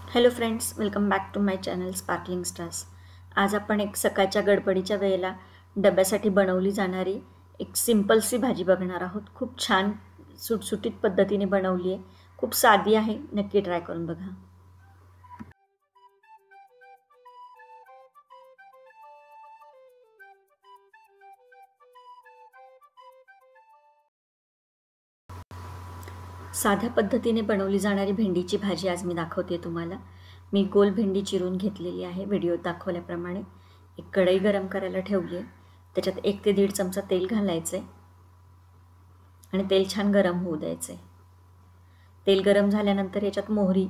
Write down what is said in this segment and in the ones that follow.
Hello friends, welcome back to my channel sparkling stars. आज आपण एक सकाळच्या गडबडीच्या वेळेला डब्यासाठी बनवली जाणारी एक सिंपलसी भाजी बघणार आहोत। खूप छान सुटसुटीत पद्धतीने बनवली आहे, खूप साधी आहे, नक्की ट्राय करून बघा। साध्या पद्धतीने बनवली जाणारी भेंडीची भाजी आज मी दाखवते तुम्हाला। मी गोल भेंडी चिरून घेतलेली आहे, व्हिडिओत दाखवल्याप्रमाणे। एक कढई गरम करायला ठेवली आहे, त्याच्यात 1 ते 1.5 चमचा तेल घालायचे आणि तेल छान गरम होऊ द्यायचे। तेल गरम झाल्यानंतर याच्यात मोहरी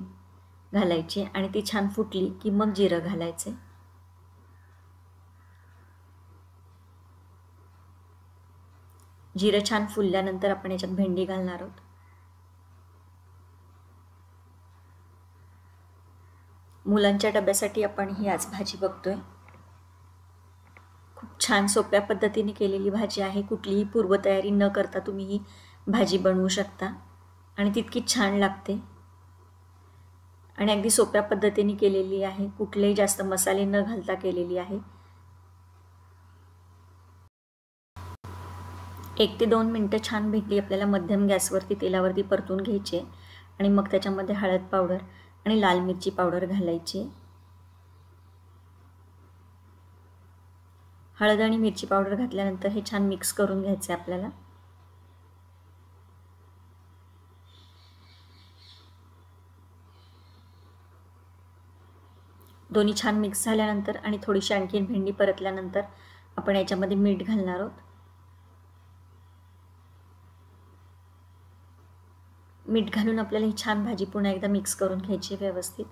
घालायची आणि ती छान फुटली की मग जिरं घालायचे। जिरं छान फुलल्यानंतर आपण याच्यात भेंडी घालणार आहोत। मुलांच्या डब्यासाठी आपण ही आज भाजी बघतोय। खूप छान सोप्या पद्धतीने केलेली भाजी आहे, कुठलीही पूर्वतयारी न करता तुम्ही ही भाजी बनवू शकता आणि तितकी छान लागते आणि अगदी सोप्या पद्धतीने केलेली आहे, कुठलेही जास्त मसाले न घालता केलेली आहे। 1 ते 2 मिनिटं छान भेंडी आपल्याला मध्यम गॅसवरती तेलावरती परतून घ्यायची आणि मग त्याच्यामध्ये हळद पावडर आणि लाल मिरची पावडर घालायची। हळद आणि मिरची पावडर घातल्यानंतर हे छान मिक्स करून घ्यायचे आपल्याला। दोन्ही छान मिक्स झाल्यानंतर आणि थोडीशी आणखीन भेंडी परतल्यानंतर आपण याच्यामध्ये मीठ घालणार आहोत। मीठ घालून आपल्याला ही छान भाजी पुन्हा एकदा मिक्स करून घ्यायची व्यवस्थित।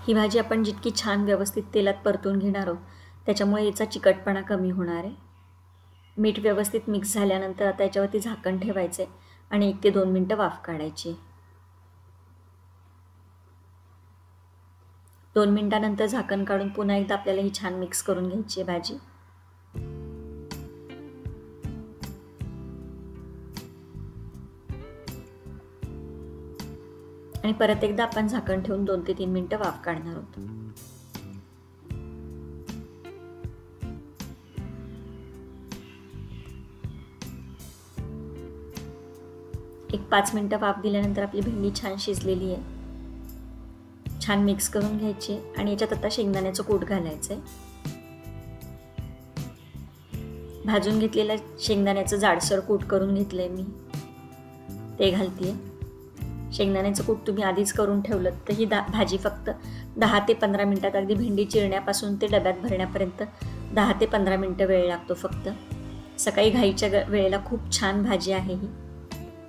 ही भाजी आपण जितकी छान व्यवस्थित तेलात परतून घेणार आहोत त्याच्यामुळे याचा चिकटपणा कमी होणार आहे। मीठ व्यवस्थित मिक्स झाल्यानंतर आता याच्यावरती झाकण ठेवायचे आणि 1 ते 2 मिनिटं वाफ काढायची। 2 मिनिटांनंतर झाकण काढून पुन्हा एकदा आपल्याला ही छान मिक्स करून घ्यायची भाजी। आणि परत एकदा आपण झाकण ठेवून 2 ते 3 मिनिटं वाफ काढणार आहोत। एक 5 मिनिटं वाफ दिल्यानंतर आपली भेंडी छान शिजलेली आहे। छान मिक्स करून घ्यायची आणि याच्यात आता शेंगदाण्याचं कूट घालायचंय। भाजून घेतलेलं शेंगदाण्याचं जाडसर कूट करून घेतलंय मी, ते घालतेय। शेंगदाण्याचं कूट तुम्ही आधीच करून ठेवलं तर ही भाजी फक्त 10 ते 15 मिनिटात, अगदी भेंडी चिरण्यापासून ते डब्यात भरण्यापर्यंत 10 ते 15 मिनिटं वेळ लागतो फक्त। सकाळी घाईच्या वेळेला खूप छान भाजी आहे ही,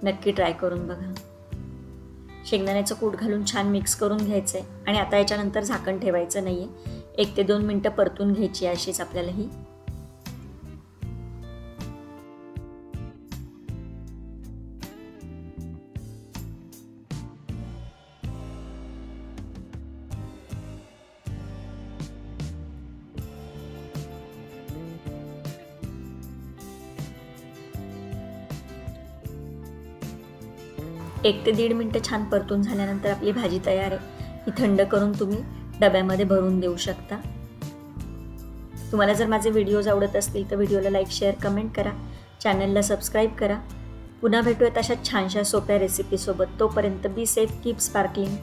नक्की ट्राय करून बघा। शेंगदाण्याचं कूट घालून छान मिक्स करून घ्यायचंय आणि आता याच्यानंतर झाकण ठेवायचं नाहीये, 1 ते 2 मिनिटं परतून घ्यायची अशीच आपल्याला ही। एक ते 1.5 मिनिटं छान परतून झाल्यानंतर आपली भाजी तयार आहे। ही थंड करून तुम्ही डब्यामध्ये भरून देऊ शकता। तुम्हाला जर माझे व्हिडिओज आवडत असतील तर व्हिडिओला लाईक, शेअर, कमेंट करा, चॅनलला सबस्क्राईब करा। पुन्हा भेटूयात अशा छानशा सोप्या रेसिपी सोबत। तोपर्यंत बी सेफ, कीप स्पार्कलिंग।